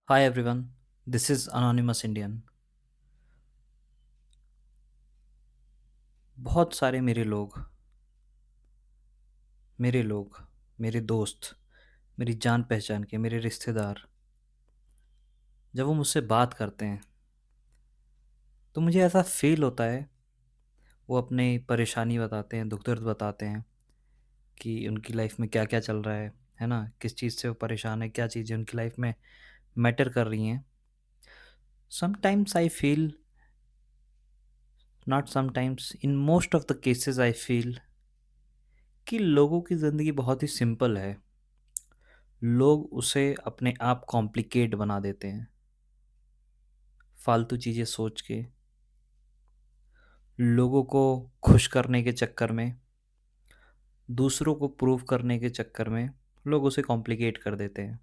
Hi everyone, this is Anonymous Indian. बहुत सारे मेरे लोग, मेरे दोस्त, मेरी जान पहचान के, मेरे रिश्तेदार, जब वो मुझसे बात करते हैं तो मुझे ऐसा फील होता है। वो अपनी परेशानी बताते हैं, दुख दर्द बताते हैं कि उनकी लाइफ में क्या क्या चल रहा है ना, किस चीज़ से वो परेशान है, क्या चीज़ें उनकी लाइफ में मैटर कर रही हैं। Sometimes I feel, not sometimes, in most of the cases I feel कि लोगों की ज़िंदगी बहुत ही सिंपल है। लोग उसे अपने आप कॉम्प्लिकेट बना देते हैं फालतू चीज़ें सोच के। लोगों को खुश करने के चक्कर में, दूसरों को प्रूव करने के चक्कर में लोग उसे कॉम्प्लिकेट कर देते हैं।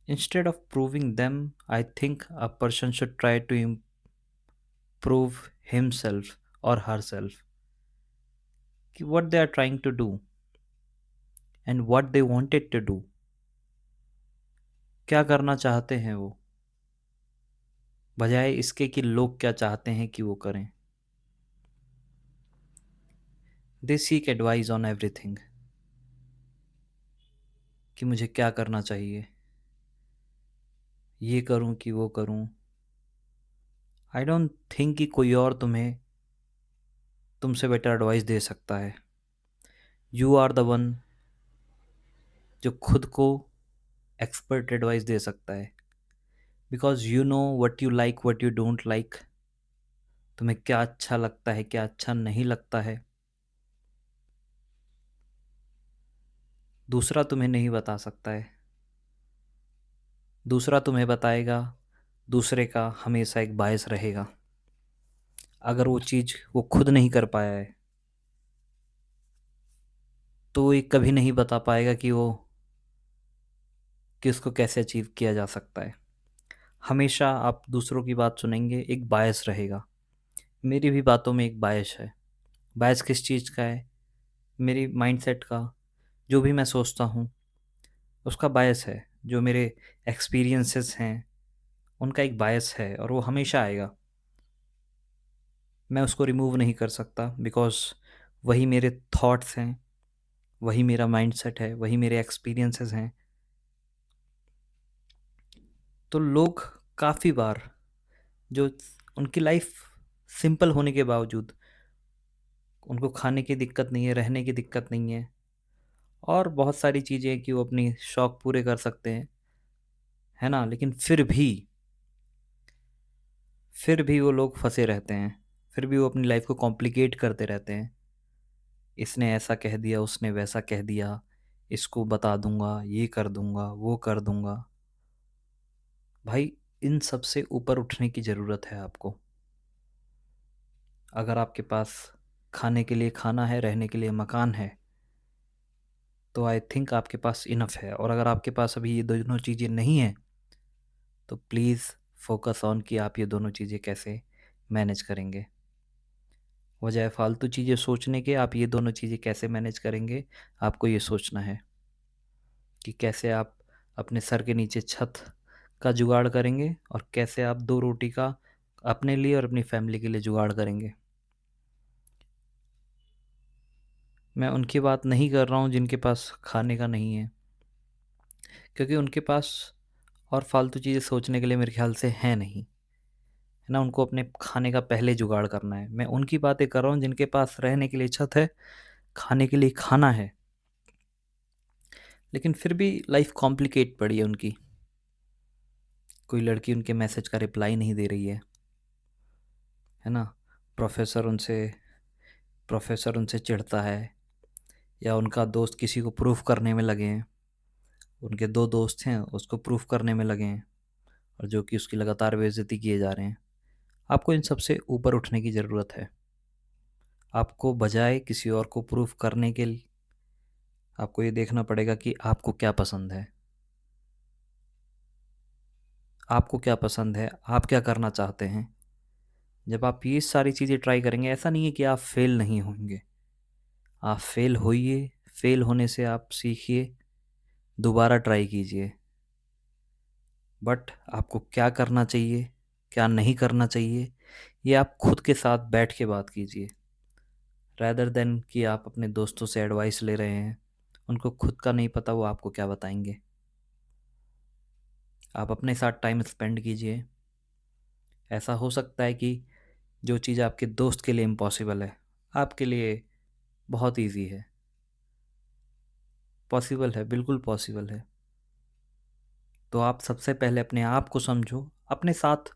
Instead of proving them, I think a person should try to improve himself और हर सेल्फ, कि what they are trying to do and what they wanted to do. क्या करना चाहते हैं वो, बजाय इसके कि लोग क्या चाहते हैं कि वो करें। They seek advice on everything, कि मुझे क्या करना चाहिए, ये करूं कि वो करूं। आई डोंट थिंक कि कोई और तुम्हें तुमसे बेटर एडवाइस दे सकता है। यू आर द वन जो खुद को एक्सपर्ट एडवाइस दे सकता है, because you know what you like, what you don't like. तुम्हें क्या अच्छा लगता है, क्या अच्छा नहीं लगता है, दूसरा तुम्हें नहीं बता सकता है। दूसरा तुम्हें बताएगा, दूसरे का हमेशा एक बायस रहेगा। अगर वो चीज़ वो खुद नहीं कर पाया है तो वो ये कभी नहीं बता पाएगा कि उसको कैसे अचीव किया जा सकता है। हमेशा आप दूसरों की बात सुनेंगे, एक बायस रहेगा। मेरी भी बातों में एक बायस है। बायस किस चीज़ का है? मेरी माइंडसेट का। जो भी मैं सोचता हूँ उसका बायस है। जो मेरे एक्सपीरियंसेस हैं उनका एक बायस है, और वो हमेशा आएगा। मैं उसको रिमूव नहीं कर सकता, बिकॉज़ वही मेरे थॉट्स हैं, वही मेरा माइंडसेट है, वही मेरे एक्सपीरियंसेस हैं। तो लोग काफ़ी बार, जो उनकी लाइफ सिंपल होने के बावजूद, उनको खाने की दिक्कत नहीं है, रहने की दिक्कत नहीं है, और बहुत सारी चीज़ें कि वो अपनी शौक पूरे कर सकते हैं, है ना, लेकिन फिर भी वो लोग फंसे रहते हैं। फिर भी वो अपनी लाइफ को कॉम्प्लिकेट करते रहते हैं। इसने ऐसा कह दिया, उसने वैसा कह दिया, इसको बता दूंगा, ये कर दूंगा, वो कर दूंगा। भाई, इन सब से ऊपर उठने की ज़रूरत है आपको। अगर आपके पास खाने के लिए खाना है, रहने के लिए मकान है, तो आई थिंक आपके पास इनफ है। और अगर आपके पास अभी ये दोनों चीज़ें नहीं हैं, तो प्लीज़ फोकस ऑन कि आप ये दोनों चीज़ें कैसे मैनेज करेंगे। बजाय फालतू चीज़ें सोचने के, आप ये दोनों चीज़ें कैसे मैनेज करेंगे, आपको ये सोचना है कि कैसे आप अपने सर के नीचे छत का जुगाड़ करेंगे, और कैसे आप दो रोटी का अपने लिए और अपनी फैमिली के लिए जुगाड़ करेंगे। मैं उनकी बात नहीं कर रहा हूँ जिनके पास खाने का नहीं है, क्योंकि उनके पास और फालतू चीज़ें सोचने के लिए मेरे ख्याल से है नहीं, है ना। उनको अपने खाने का पहले जुगाड़ करना है। मैं उनकी बातें कर रहा हूँ जिनके पास रहने के लिए छत है, खाने के लिए खाना है, लेकिन फिर भी लाइफ कॉम्प्लिकेट पड़ी है उनकी। कोई लड़की उनके मैसेज का रिप्लाई नहीं दे रही है ना। प्रोफेसर उनसे प्रोफेसर उनसे चिढ़ता है, या उनका दोस्त किसी को प्रूफ करने में लगे हैं। उनके दो दोस्त हैं, उसको प्रूफ करने में लगे हैं, और जो कि उसकी लगातार बेइज्जती किए जा रहे हैं। आपको इन सब से ऊपर उठने की ज़रूरत है। आपको बजाय किसी और को प्रूफ करने के लिए, आपको ये देखना पड़ेगा कि आपको क्या पसंद है। आपको क्या पसंद है, आप क्या करना चाहते हैं। जब आप ये सारी चीज़ें ट्राई करेंगे, ऐसा नहीं है कि आप फेल नहीं होंगे। आप फेल होइए, फेल होने से आप सीखिए, दोबारा ट्राई कीजिए। बट आपको क्या करना चाहिए, क्या नहीं करना चाहिए, ये आप खुद के साथ बैठ के बात कीजिए, रैदर देन कि आप अपने दोस्तों से एडवाइस ले रहे हैं। उनको खुद का नहीं पता, वो आपको क्या बताएंगे। आप अपने साथ टाइम स्पेंड कीजिए। ऐसा हो सकता है कि जो चीज़ आपके दोस्त के लिए इम्पॉसिबल है, आपके लिए बहुत इजी है। पॉसिबल है, बिल्कुल पॉसिबल है। तो आप सबसे पहले अपने आप को समझो, अपने साथ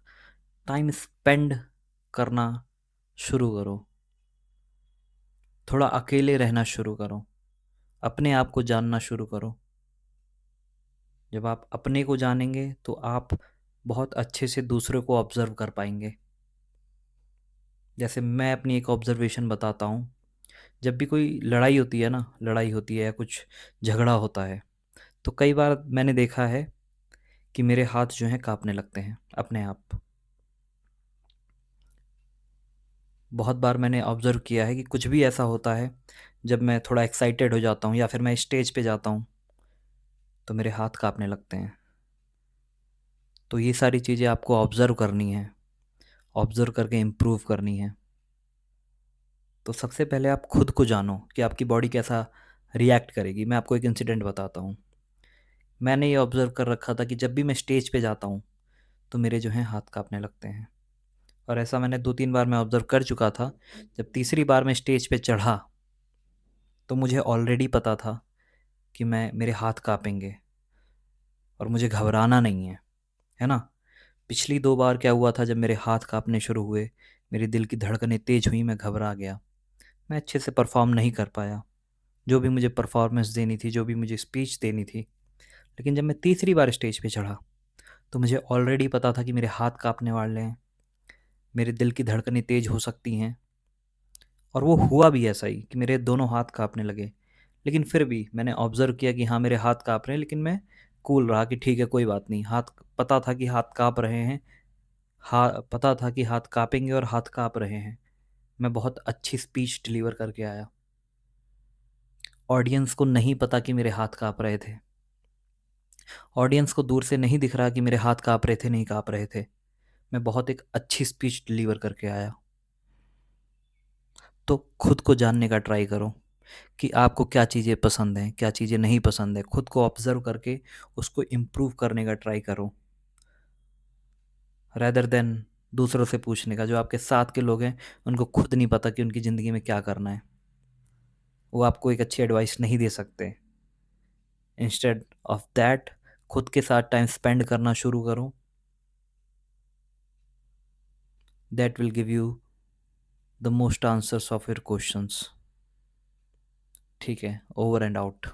टाइम स्पेंड करना शुरू करो, थोड़ा अकेले रहना शुरू करो, अपने आप को जानना शुरू करो। जब आप अपने को जानेंगे तो आप बहुत अच्छे से दूसरों को ऑब्ज़र्व कर पाएंगे। जैसे मैं अपनी एक ऑब्ज़र्वेशन बताता हूँ। जब भी कोई लड़ाई होती है ना, लड़ाई होती है या कुछ झगड़ा होता है, तो कई बार मैंने देखा है कि मेरे हाथ जो हैं काँपने लगते हैं अपने आप। बहुत बार मैंने ऑब्ज़र्व किया है कि कुछ भी ऐसा होता है, जब मैं थोड़ा एक्साइटेड हो जाता हूँ या फिर मैं स्टेज पे जाता हूँ, तो मेरे हाथ काँपने लगते हैं। तो ये सारी चीज़ें आपको ऑब्ज़र्व करनी है, ऑब्ज़र्व करके इम्प्रूव करनी है। तो सबसे पहले आप खुद को जानो कि आपकी बॉडी कैसा रिएक्ट करेगी। मैं आपको एक इंसिडेंट बताता हूँ। मैंने ये ऑब्ज़र्व कर रखा था कि जब भी मैं स्टेज पे जाता हूँ, तो मेरे जो हैं हाथ काँपने लगते हैं। और ऐसा मैंने 2-3 बार मैं ऑब्ज़र्व कर चुका था। जब तीसरी बार मैं स्टेज पे चढ़ा, तो मुझे ऑलरेडी पता था कि मेरे हाथ काँपेंगे और मुझे घबराना नहीं है ना? पिछली 2 बार क्या हुआ था, जब मेरे हाथ काँपने शुरू हुए, मेरे दिल की धड़कनें तेज़ हुईं, मैं घबरा गया। मैं अच्छे से परफ़ॉर्म नहीं कर पाया, जो भी मुझे परफ़ॉर्मेंस देनी थी, जो भी मुझे स्पीच देनी थी। लेकिन जब मैं तीसरी बार स्टेज पे चढ़ा, तो मुझे ऑलरेडी पता था कि मेरे हाथ काँपने वाले हैं, मेरे दिल की धड़कनें तेज़ हो सकती हैं। और वो हुआ भी ऐसा ही कि मेरे दोनों हाथ काँपने लगे। लेकिन फिर भी मैंने ऑब्ज़र्व किया कि हाँ, मेरे हाथ काँप रहे हैं, लेकिन मैं कूल रहा कि ठीक है, कोई बात नहीं। पता था कि हाथ काँप रहे हैं, पता था कि हाथ काँपेंगे और हाथ काँप रहे हैं। मैं बहुत अच्छी स्पीच डिलीवर करके आया। ऑडियंस को नहीं पता कि मेरे हाथ काँप रहे थे। ऑडियंस को दूर से नहीं दिख रहा कि मेरे हाथ काँप रहे थे, नहीं काँप रहे थे। मैं बहुत एक अच्छी स्पीच डिलीवर करके आया। तो खुद को जानने का ट्राई करो कि आपको क्या चीज़ें पसंद हैं, क्या चीज़ें नहीं पसंद है। खुद को ऑब्ज़र्व करके उसको इम्प्रूव करने का ट्राई करो, रेदर देन दूसरों से पूछने का। जो आपके साथ के लोग हैं, उनको खुद नहीं पता कि उनकी ज़िंदगी में क्या करना है। वो आपको एक अच्छी एडवाइस नहीं दे सकते। इंस्टेड ऑफ दैट, खुद के साथ टाइम स्पेंड करना शुरू करो। That will give you the most answers of your questions. ठीक है, ओवर एंड आउट।